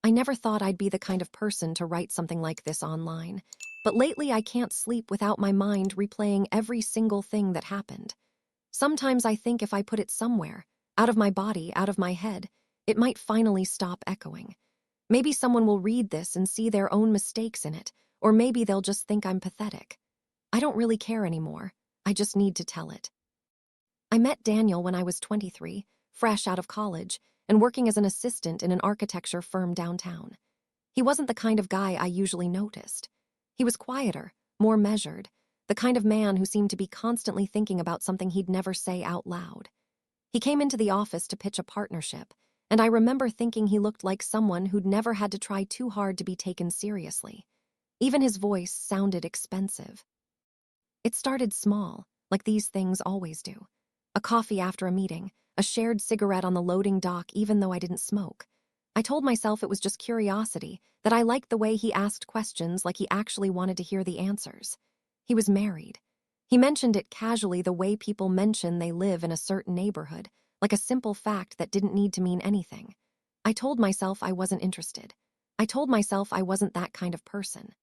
I never thought I'd be the kind of person to write something like this online, but lately I can't sleep without my mind replaying every single thing that happened. Sometimes I think if I put it somewhere, out of my body, out of my head, it might finally stop echoing. Maybe someone will read this and see their own mistakes in it, or maybe they'll just think I'm pathetic. I don't really care anymore. I just need to tell it. I met Daniel when I was 23, fresh out of college, and working as an assistant in an architecture firm downtown. He wasn't the kind of guy I usually noticed. He was quieter, more measured, the kind of man who seemed to be constantly thinking about something he'd never say out loud. He came into the office to pitch a partnership, and I remember thinking he looked like someone who'd never had to try too hard to be taken seriously. Even his voice sounded expensive. It started small, like these things always do. A coffee after a meeting, a shared cigarette on the loading dock even though I didn't smoke. I told myself it was just curiosity, that I liked the way he asked questions like he actually wanted to hear the answers. He was married. He mentioned it casually the way people mention they live in a certain neighborhood, like a simple fact that didn't need to mean anything. I told myself I wasn't interested. I told myself I wasn't that kind of person.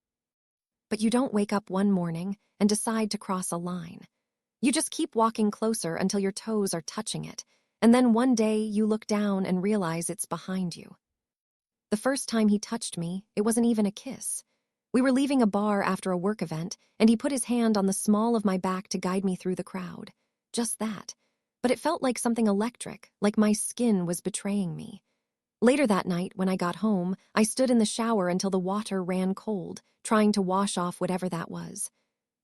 But you don't wake up one morning and decide to cross a line. You just keep walking closer until your toes are touching it, and then one day you look down and realize it's behind you. The first time he touched me, it wasn't even a kiss. We were leaving a bar after a work event, and he put his hand on the small of my back to guide me through the crowd. Just that. But it felt like something electric, like my skin was betraying me. Later that night, when I got home, I stood in the shower until the water ran cold, trying to wash off whatever that was.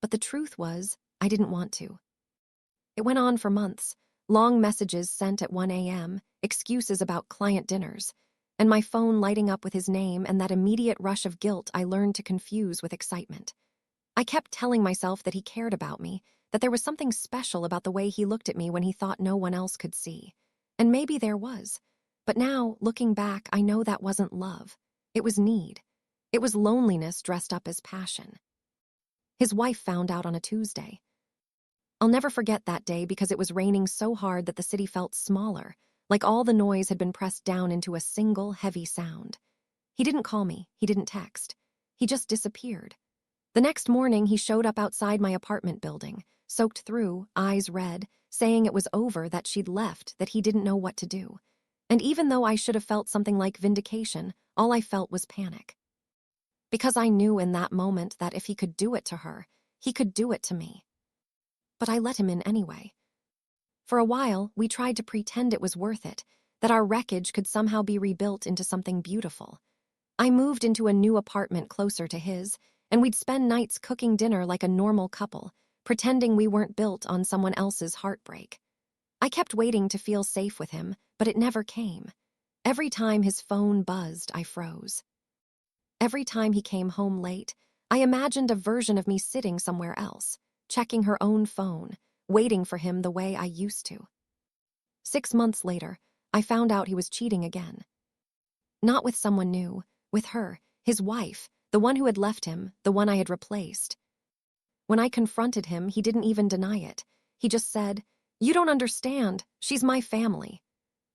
But the truth was, I didn't want to. It went on for months, long messages sent at 1 a.m., excuses about client dinners, and my phone lighting up with his name and that immediate rush of guilt I learned to confuse with excitement. I kept telling myself that he cared about me, that there was something special about the way he looked at me when he thought no one else could see. And maybe there was. But now, looking back, I know that wasn't love. It was need. It was loneliness dressed up as passion. His wife found out on a Tuesday. I'll never forget that day because it was raining so hard that the city felt smaller, like all the noise had been pressed down into a single, heavy sound. He didn't call me, he didn't text. He just disappeared. The next morning, he showed up outside my apartment building, soaked through, eyes red, saying it was over, that she'd left, that he didn't know what to do. And even though I should have felt something like vindication, all I felt was panic. Because I knew in that moment that if he could do it to her, he could do it to me. But I let him in anyway. For a while, we tried to pretend it was worth it, that our wreckage could somehow be rebuilt into something beautiful. I moved into a new apartment closer to his, and we'd spend nights cooking dinner like a normal couple, pretending we weren't built on someone else's heartbreak. I kept waiting to feel safe with him, but it never came. Every time his phone buzzed, I froze. Every time he came home late, I imagined a version of me sitting somewhere else, checking her own phone, waiting for him the way I used to. 6 months later, I found out he was cheating again. Not with someone new, with her, his wife, the one who had left him, the one I had replaced. When I confronted him, he didn't even deny it. He just said, "You don't understand, she's my family."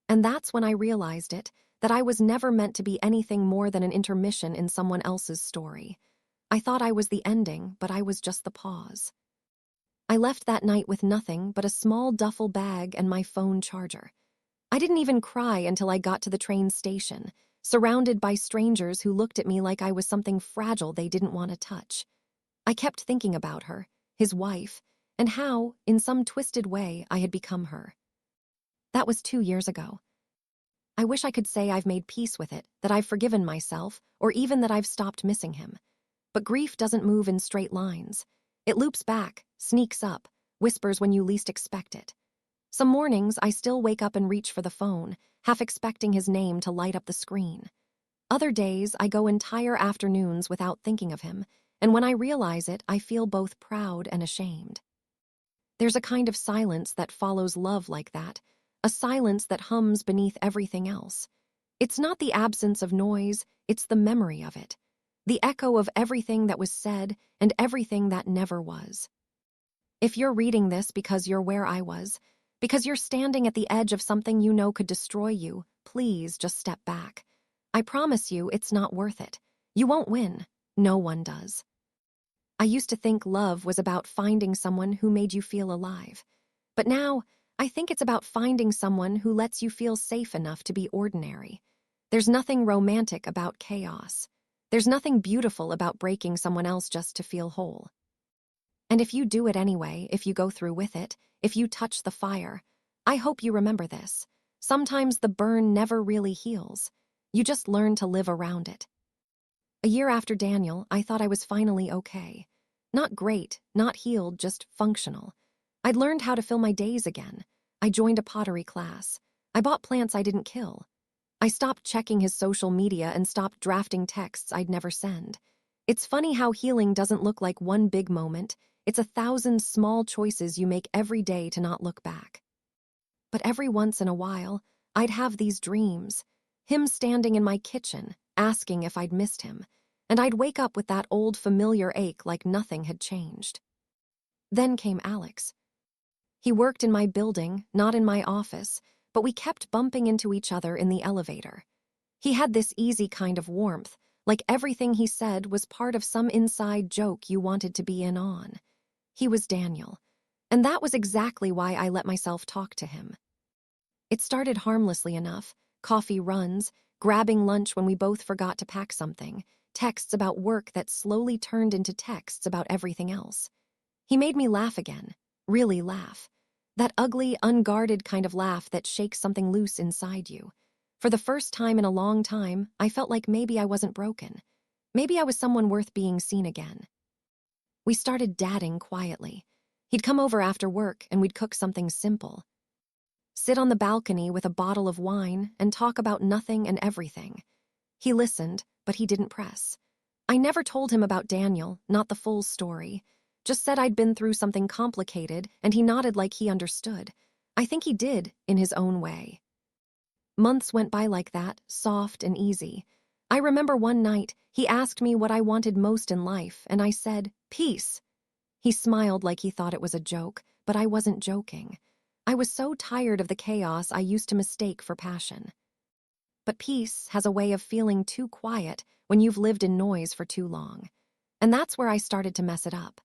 And that's when I realized it, that I was never meant to be anything more than an intermission in someone else's story. I thought I was the ending, but I was just the pause. I left that night with nothing but a small duffel bag and my phone charger. I didn't even cry until I got to the train station, surrounded by strangers who looked at me like I was something fragile they didn't want to touch. I kept thinking about her, his wife, and how, in some twisted way, I had become her. That was 2 years ago. I wish I could say I've made peace with it, that I've forgiven myself, or even that I've stopped missing him. But grief doesn't move in straight lines. It loops back, sneaks up, whispers when you least expect it. Some mornings, I still wake up and reach for the phone, half expecting his name to light up the screen. Other days, I go entire afternoons without thinking of him, and when I realize it, I feel both proud and ashamed. There's a kind of silence that follows love like that, a silence that hums beneath everything else. It's not the absence of noise, it's the memory of it. The echo of everything that was said and everything that never was. If you're reading this because you're where I was, because you're standing at the edge of something you know could destroy you, please just step back. I promise you it's not worth it. You won't win. No one does. I used to think love was about finding someone who made you feel alive. But now, I think it's about finding someone who lets you feel safe enough to be ordinary. There's nothing romantic about chaos. There's nothing beautiful about breaking someone else just to feel whole. And if you do it anyway, if you go through with it, if you touch the fire, I hope you remember this. Sometimes the burn never really heals. You just learn to live around it. A year after Daniel, I thought I was finally okay. Not great, not healed, just functional. I'd learned how to fill my days again. I joined a pottery class. I bought plants I didn't kill. I stopped checking his social media and stopped drafting texts I'd never send. It's funny how healing doesn't look like one big moment. It's 1,000 small choices you make every day to not look back. But every once in a while, I'd have these dreams. Him standing in my kitchen, asking if I'd missed him, and I'd wake up with that old familiar ache like nothing had changed. Then came Alex. He worked in my building, not in my office, but we kept bumping into each other in the elevator. He had this easy kind of warmth, like everything he said was part of some inside joke you wanted to be in on. He was Daniel, and that was exactly why I let myself talk to him. It started harmlessly enough, coffee runs, grabbing lunch when we both forgot to pack something, texts about work that slowly turned into texts about everything else. He made me laugh again, really laugh. That ugly, unguarded kind of laugh that shakes something loose inside you. For the first time in a long time, I felt like maybe I wasn't broken. Maybe I was someone worth being seen again. We started dadding quietly. He'd come over after work and we'd cook something simple. Sit on the balcony with a bottle of wine and talk about nothing and everything. He listened, but he didn't press. I never told him about Daniel, not the full story. Just said I'd been through something complicated, and he nodded like he understood. I think he did, in his own way. Months went by like that, soft and easy. I remember one night, he asked me what I wanted most in life, and I said, peace. He smiled like he thought it was a joke, but I wasn't joking. I was so tired of the chaos I used to mistake for passion. But peace has a way of feeling too quiet when you've lived in noise for too long. And that's where I started to mess it up.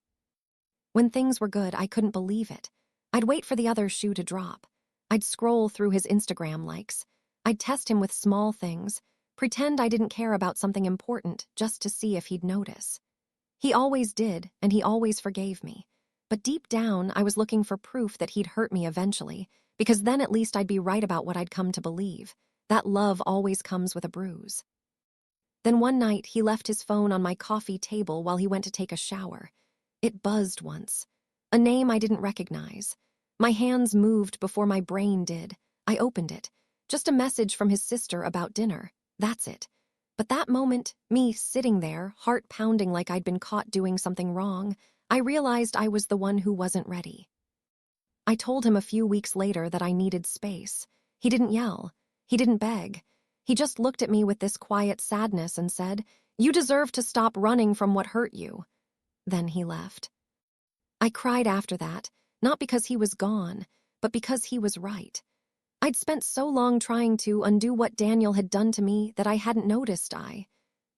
When things were good, I couldn't believe it. I'd wait for the other shoe to drop. I'd scroll through his Instagram likes. I'd test him with small things, pretend I didn't care about something important just to see if he'd notice. He always did, and he always forgave me. But deep down, I was looking for proof that he'd hurt me eventually, because then at least I'd be right about what I'd come to believe. That love always comes with a bruise. Then one night, he left his phone on my coffee table while he went to take a shower. It buzzed once. A name I didn't recognize. My hands moved before my brain did. I opened it. Just a message from his sister about dinner. That's it. But that moment, me sitting there, heart pounding like I'd been caught doing something wrong, I realized I was the one who wasn't ready. I told him a few weeks later that I needed space. He didn't yell. He didn't beg. He just looked at me with this quiet sadness and said, "You deserve to stop running from what hurt you." Then he left. I cried after that, not because he was gone, but because he was right. I'd spent so long trying to undo what Daniel had done to me that I hadn't noticed I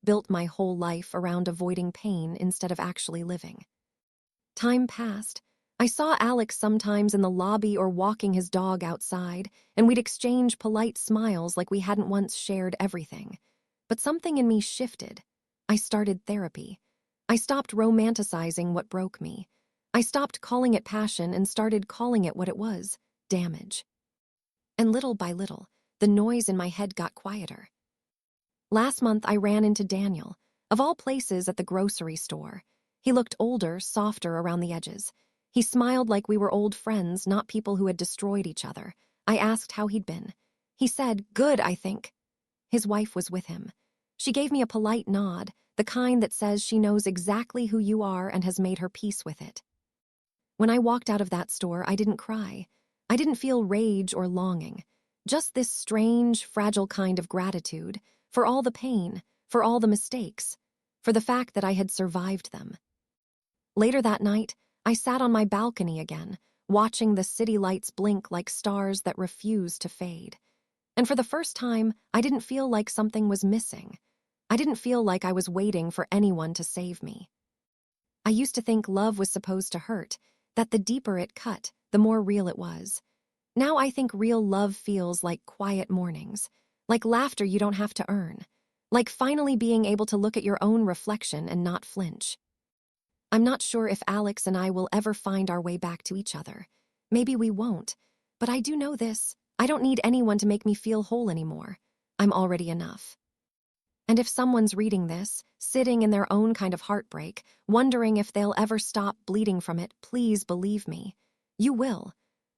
built my whole life around avoiding pain instead of actually living. Time passed. I saw Alex sometimes in the lobby or walking his dog outside, and we'd exchange polite smiles like we hadn't once shared everything. But something in me shifted. I started therapy. I stopped romanticizing what broke me. I stopped calling it passion and started calling it what it was, damage. And little by little, the noise in my head got quieter. Last month, I ran into Daniel, of all places at the grocery store. He looked older, softer around the edges. He smiled like we were old friends, not people who had destroyed each other. I asked how he'd been. He said, "Good, I think." His wife was with him. She gave me a polite nod, the kind that says she knows exactly who you are and has made her peace with it. When I walked out of that store, I didn't cry. I didn't feel rage or longing. Just this strange, fragile kind of gratitude for all the pain, for all the mistakes, for the fact that I had survived them. Later that night, I sat on my balcony again, watching the city lights blink like stars that refused to fade. And for the first time, I didn't feel like something was missing. I didn't feel like I was waiting for anyone to save me. I used to think love was supposed to hurt, that the deeper it cut, the more real it was. Now I think real love feels like quiet mornings, like laughter you don't have to earn, like finally being able to look at your own reflection and not flinch. I'm not sure if Alex and I will ever find our way back to each other. Maybe we won't, but I do know this. I don't need anyone to make me feel whole anymore. I'm already enough. And if someone's reading this, sitting in their own kind of heartbreak, wondering if they'll ever stop bleeding from it, please believe me. You will.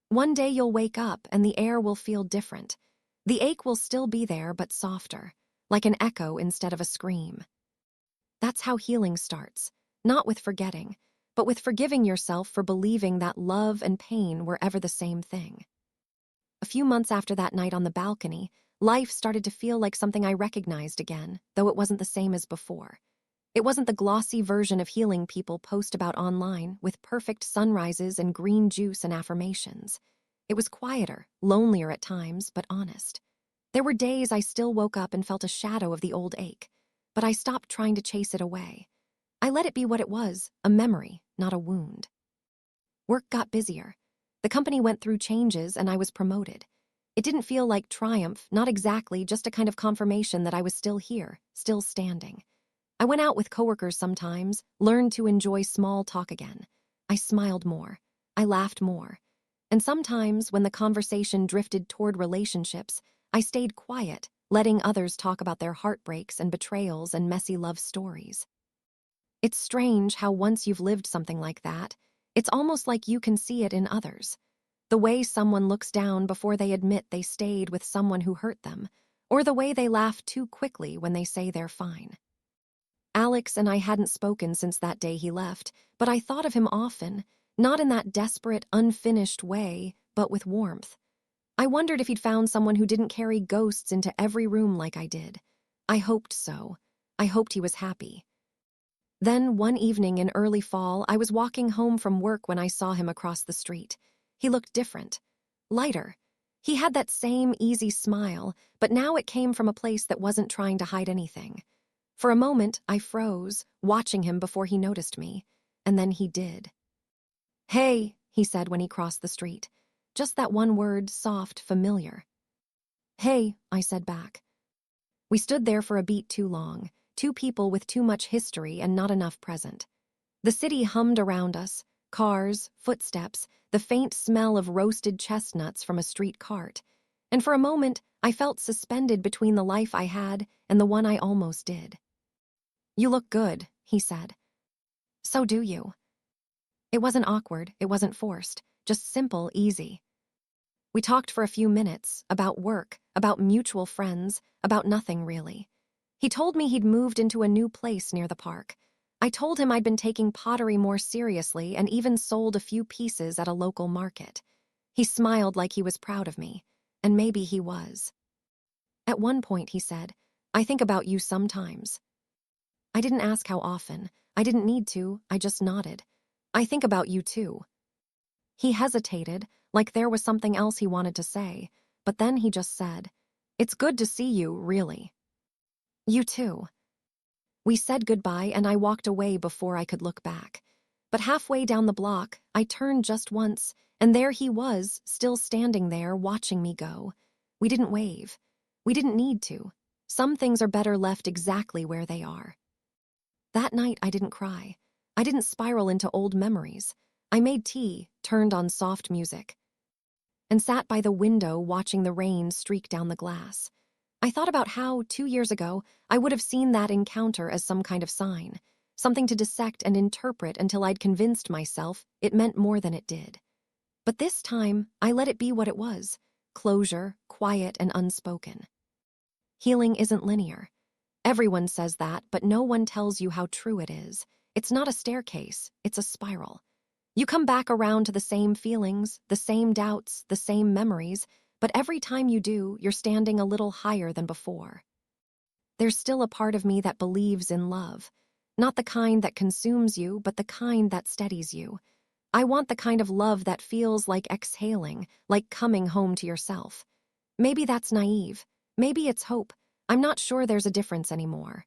One day you'll wake up and the air will feel different. The ache will still be there, but softer, like an echo instead of a scream. That's how healing starts, not with forgetting, but with forgiving yourself for believing that love and pain were ever the same thing. A few months after that night on the balcony, life started to feel like something I recognized again, though it wasn't the same as before. It wasn't the glossy version of healing people post about online with perfect sunrises and green juice and affirmations. It was quieter, lonelier at times, but honest. There were days I still woke up and felt a shadow of the old ache, but I stopped trying to chase it away. I let it be what it was, a memory, not a wound. Work got busier. The company went through changes and I was promoted. It didn't feel like triumph, not exactly, just a kind of confirmation that I was still here, still standing. I went out with coworkers sometimes, learned to enjoy small talk again. I smiled more. I laughed more. And sometimes, when the conversation drifted toward relationships, I stayed quiet, letting others talk about their heartbreaks and betrayals and messy love stories. It's strange how once you've lived something like that, it's almost like you can see it in others. The way someone looks down before they admit they stayed with someone who hurt them, or the way they laugh too quickly when they say they're fine. Alex and I hadn't spoken since that day he left, but I thought of him often, not in that desperate, unfinished way, but with warmth. I wondered if he'd found someone who didn't carry ghosts into every room like I did. I hoped so. I hoped he was happy. Then, one evening in early fall, I was walking home from work when I saw him across the street. He looked different, lighter. He had that same easy smile, but now it came from a place that wasn't trying to hide anything. For a moment, I froze, watching him before he noticed me, and then he did. "Hey," he said when he crossed the street. Just that one word, soft, familiar. "Hey," I said back. We stood there for a beat too long. Two people with too much history and not enough present. The city hummed around us, cars, footsteps, the faint smell of roasted chestnuts from a street cart. And for a moment, I felt suspended between the life I had and the one I almost did. "You look good," he said. "So do you." It wasn't awkward, it wasn't forced, just simple, easy. We talked for a few minutes, about work, about mutual friends, about nothing really. He told me he'd moved into a new place near the park. I told him I'd been taking pottery more seriously and even sold a few pieces at a local market. He smiled like he was proud of me, and maybe he was. At one point, he said, "I think about you sometimes." I didn't ask how often. I didn't need to. I just nodded. "I think about you too." He hesitated, like there was something else he wanted to say, but then he just said, "It's good to see you, really." "You too." We said goodbye and I walked away before I could look back. But halfway down the block, I turned just once, and there he was, still standing there, watching me go. We didn't wave. We didn't need to. Some things are better left exactly where they are. That night, I didn't cry. I didn't spiral into old memories. I made tea, turned on soft music, and sat by the window watching the rain streak down the glass. I thought about how, 2 years ago, I would have seen that encounter as some kind of sign, something to dissect and interpret until I'd convinced myself it meant more than it did. But this time, I let it be what it was, closure, quiet and unspoken. Healing isn't linear. Everyone says that, but no one tells you how true it is. It's not a staircase, it's a spiral. You come back around to the same feelings, the same doubts, the same memories, but every time you do, you're standing a little higher than before. There's still a part of me that believes in love. Not the kind that consumes you, but the kind that steadies you. I want the kind of love that feels like exhaling, like coming home to yourself. Maybe that's naive. Maybe it's hope. I'm not sure there's a difference anymore.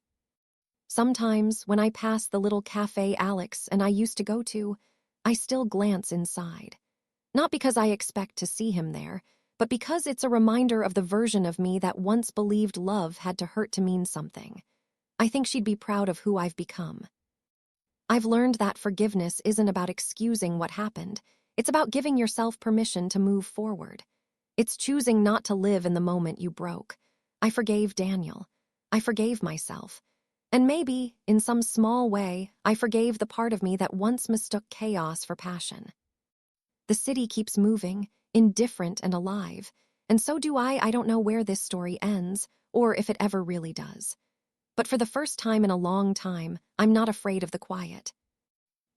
Sometimes, when I pass the little cafe Alex and I used to go to, I still glance inside. Not because I expect to see him there, but because it's a reminder of the version of me that once believed love had to hurt to mean something. I think she'd be proud of who I've become. I've learned that forgiveness isn't about excusing what happened. It's about giving yourself permission to move forward. It's choosing not to live in the moment you broke. I forgave Daniel. I forgave myself. And maybe, in some small way, I forgave the part of me that once mistook chaos for passion. The city keeps moving, indifferent and alive, and so do I. I don't know where this story ends, or if it ever really does. But for the first time in a long time, I'm not afraid of the quiet.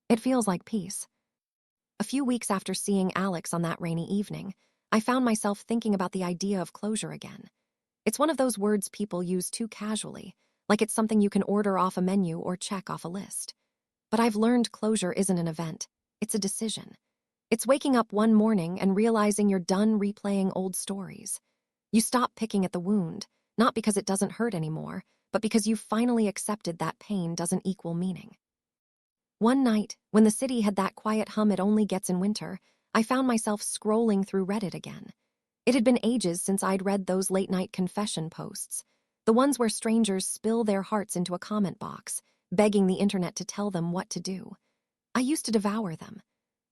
It feels like peace. A few weeks after seeing Alex on that rainy evening, I found myself thinking about the idea of closure again. It's one of those words people use too casually, like it's something you can order off a menu or check off a list. But I've learned closure isn't an event, it's a decision. It's waking up one morning and realizing you're done replaying old stories. You stop picking at the wound, not because it doesn't hurt anymore, but because you've finally accepted that pain doesn't equal meaning. One night, when the city had that quiet hum it only gets in winter, I found myself scrolling through Reddit again. It had been ages since I'd read those late-night confession posts, the ones where strangers spill their hearts into a comment box, begging the internet to tell them what to do. I used to devour them.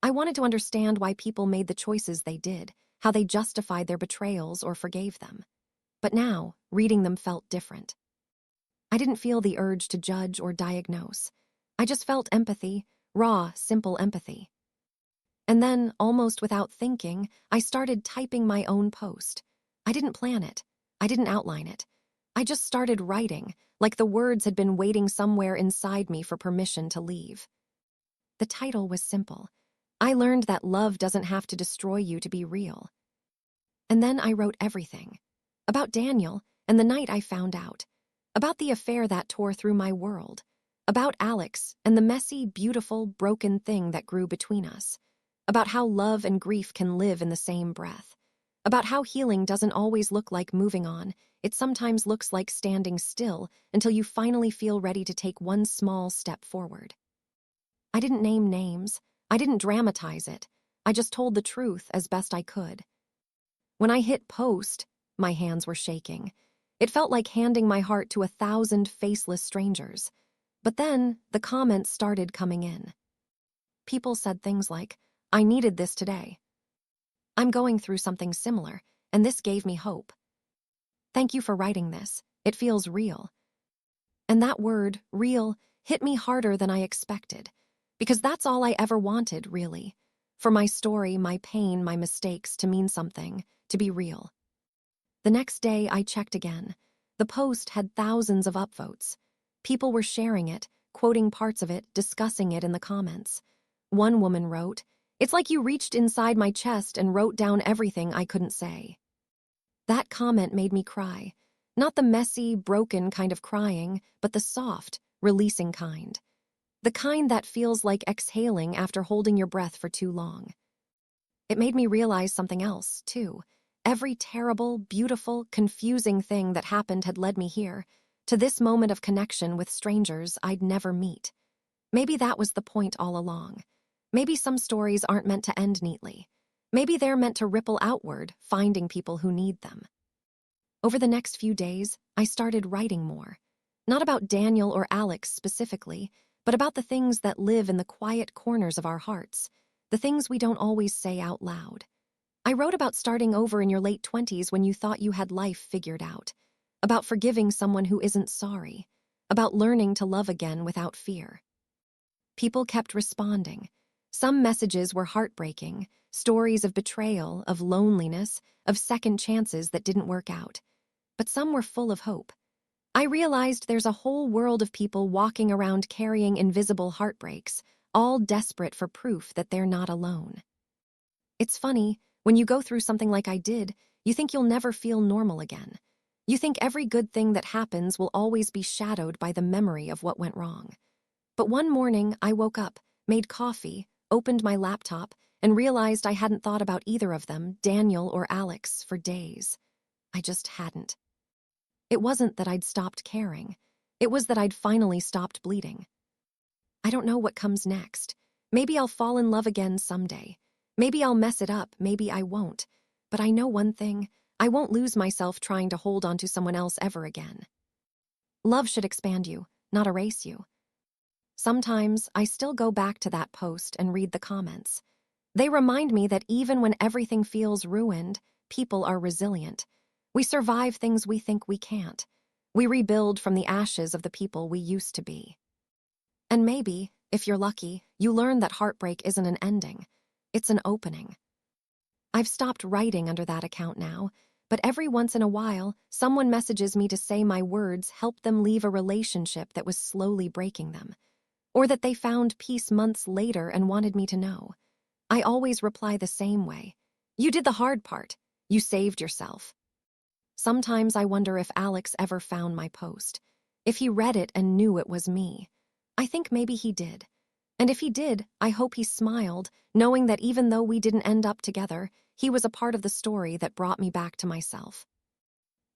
I wanted to understand why people made the choices they did, how they justified their betrayals or forgave them. But now, reading them felt different. I didn't feel the urge to judge or diagnose. I just felt empathy, raw, simple empathy. And then, almost without thinking, I started typing my own post. I didn't plan it. I didn't outline it. I just started writing, like the words had been waiting somewhere inside me for permission to leave. The title was simple. I learned that love doesn't have to destroy you to be real. And then I wrote everything. About Daniel and the night I found out. About the affair that tore through my world. About Alex and the messy, beautiful, broken thing that grew between us. About how love and grief can live in the same breath. About how healing doesn't always look like moving on. It sometimes looks like standing still until you finally feel ready to take one small step forward. I didn't name names. I didn't dramatize it. I just told the truth as best I could. When I hit post, my hands were shaking. It felt like handing my heart to 1,000 faceless strangers. But then, the comments started coming in. People said things like, "I needed this today. I'm going through something similar, and this gave me hope. Thank you for writing this. It feels real." And that word, real, hit me harder than I expected. Because that's all I ever wanted, really. For my story, my pain, my mistakes to mean something, to be real. The next day, I checked again. The post had thousands of upvotes. People were sharing it, quoting parts of it, discussing it in the comments. One woman wrote, "It's like you reached inside my chest and wrote down everything I couldn't say." That comment made me cry. Not the messy, broken kind of crying, but the soft, releasing kind. The kind that feels like exhaling after holding your breath for too long. It made me realize something else, too. Every terrible, beautiful, confusing thing that happened had led me here, to this moment of connection with strangers I'd never meet. Maybe that was the point all along. Maybe some stories aren't meant to end neatly. Maybe they're meant to ripple outward, finding people who need them. Over the next few days, I started writing more. Not about Daniel or Alex specifically, but about the things that live in the quiet corners of our hearts, the things we don't always say out loud. I wrote about starting over in your late 20s when you thought you had life figured out, about forgiving someone who isn't sorry, about learning to love again without fear. People kept responding. Some messages were heartbreaking, stories of betrayal, of loneliness, of second chances that didn't work out. But some were full of hope. I realized there's a whole world of people walking around carrying invisible heartbreaks, all desperate for proof that they're not alone. It's funny, when you go through something like I did, you think you'll never feel normal again. You think every good thing that happens will always be shadowed by the memory of what went wrong. But one morning, I woke up, made coffee, opened my laptop, and realized I hadn't thought about either of them, Daniel or Alex, for days. I just hadn't. It wasn't that I'd stopped caring. It was that I'd finally stopped bleeding. I don't know what comes next. Maybe I'll fall in love again someday. Maybe I'll mess it up, maybe I won't. But I know one thing, I won't lose myself trying to hold on to someone else ever again. Love should expand you, not erase you. Sometimes I still go back to that post and read the comments. They remind me that even when everything feels ruined, people are resilient. We survive things we think we can't. We rebuild from the ashes of the people we used to be. And maybe, if you're lucky, you learn that heartbreak isn't an ending. It's an opening. I've stopped writing under that account now, but every once in a while, someone messages me to say my words helped them leave a relationship that was slowly breaking them, or that they found peace months later and wanted me to know. I always reply the same way. You did the hard part. You saved yourself. Sometimes I wonder if Alex ever found my post, if he read it and knew it was me. I think maybe he did. And if he did, I hope he smiled, knowing that even though we didn't end up together, he was a part of the story that brought me back to myself.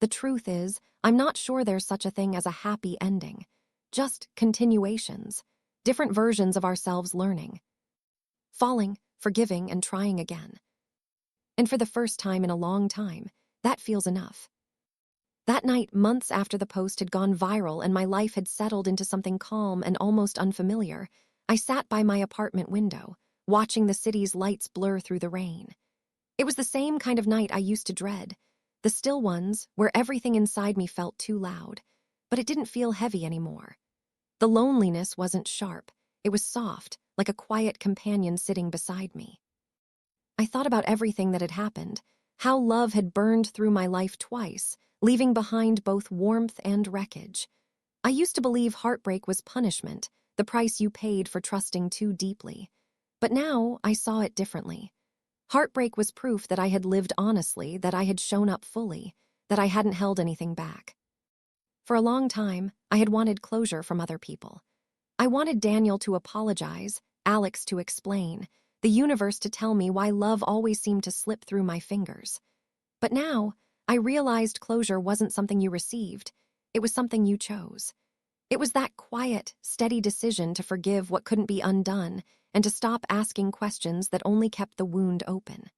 The truth is, I'm not sure there's such a thing as a happy ending. Just continuations, different versions of ourselves learning, falling, forgiving, and trying again. And for the first time in a long time, that feels enough. That night, months after the post had gone viral and my life had settled into something calm and almost unfamiliar, I sat by my apartment window, watching the city's lights blur through the rain. It was the same kind of night I used to dread, the still ones where everything inside me felt too loud, but it didn't feel heavy anymore. The loneliness wasn't sharp, it was soft, like a quiet companion sitting beside me. I thought about everything that had happened, how love had burned through my life twice, leaving behind both warmth and wreckage. I used to believe heartbreak was punishment, the price you paid for trusting too deeply. But now I saw it differently. Heartbreak was proof that I had lived honestly, that I had shown up fully, that I hadn't held anything back. For a long time, I had wanted closure from other people. I wanted Daniel to apologize, Alex to explain, the universe to tell me why love always seemed to slip through my fingers. But now, I realized closure wasn't something you received, it was something you chose. It was that quiet, steady decision to forgive what couldn't be undone and to stop asking questions that only kept the wound open.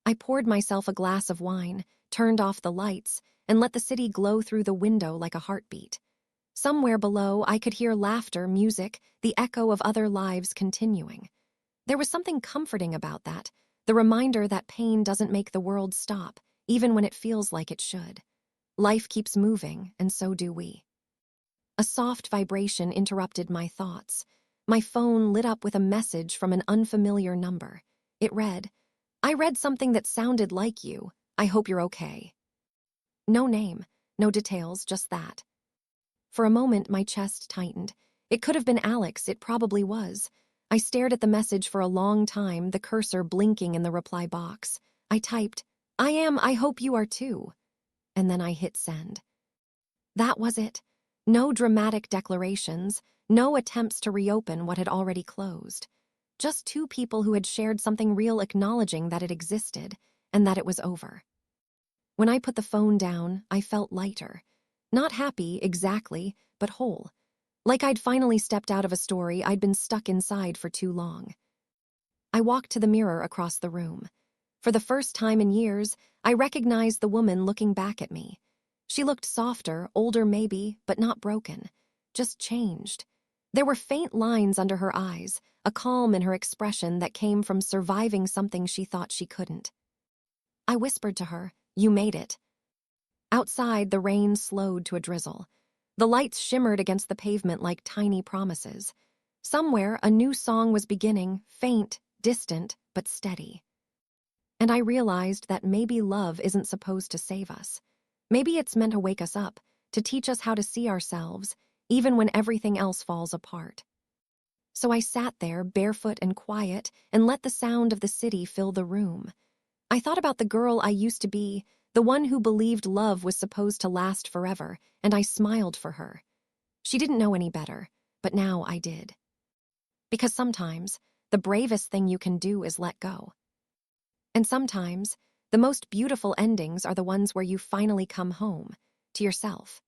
I poured myself a glass of wine, turned off the lights, and let the city glow through the window like a heartbeat. Somewhere below, I could hear laughter, music, the echo of other lives continuing. There was something comforting about that, the reminder that pain doesn't make the world stop, even when it feels like it should. Life keeps moving, and so do we. A soft vibration interrupted my thoughts. My phone lit up with a message from an unfamiliar number. It read, "I read something that sounded like you. I hope you're okay." No name, no details, just that. For a moment, my chest tightened. It could have been Alex, it probably was. I stared at the message for a long time, the cursor blinking in the reply box. I typed, I hope you are too." And then I hit send. That was it. No dramatic declarations, no attempts to reopen what had already closed. Just two people who had shared something real acknowledging that it existed and that it was over. When I put the phone down, I felt lighter. Not happy, exactly, but whole. Like I'd finally stepped out of a story I'd been stuck inside for too long. I walked to the mirror across the room. For the first time in years, I recognized the woman looking back at me. She looked softer, older maybe, but not broken. Just changed. There were faint lines under her eyes, a calm in her expression that came from surviving something she thought she couldn't. I whispered to her, "You made it." Outside, the rain slowed to a drizzle. The lights shimmered against the pavement like tiny promises. Somewhere, a new song was beginning, faint, distant, but steady. And I realized that maybe love isn't supposed to save us. Maybe it's meant to wake us up, to teach us how to see ourselves, even when everything else falls apart. So I sat there, barefoot and quiet, and let the sound of the city fill the room. I thought about the girl I used to be, the one who believed love was supposed to last forever, and I smiled for her. She didn't know any better, but now I did. Because sometimes, the bravest thing you can do is let go. And sometimes, The most beautiful endings are the ones where you finally come home to yourself.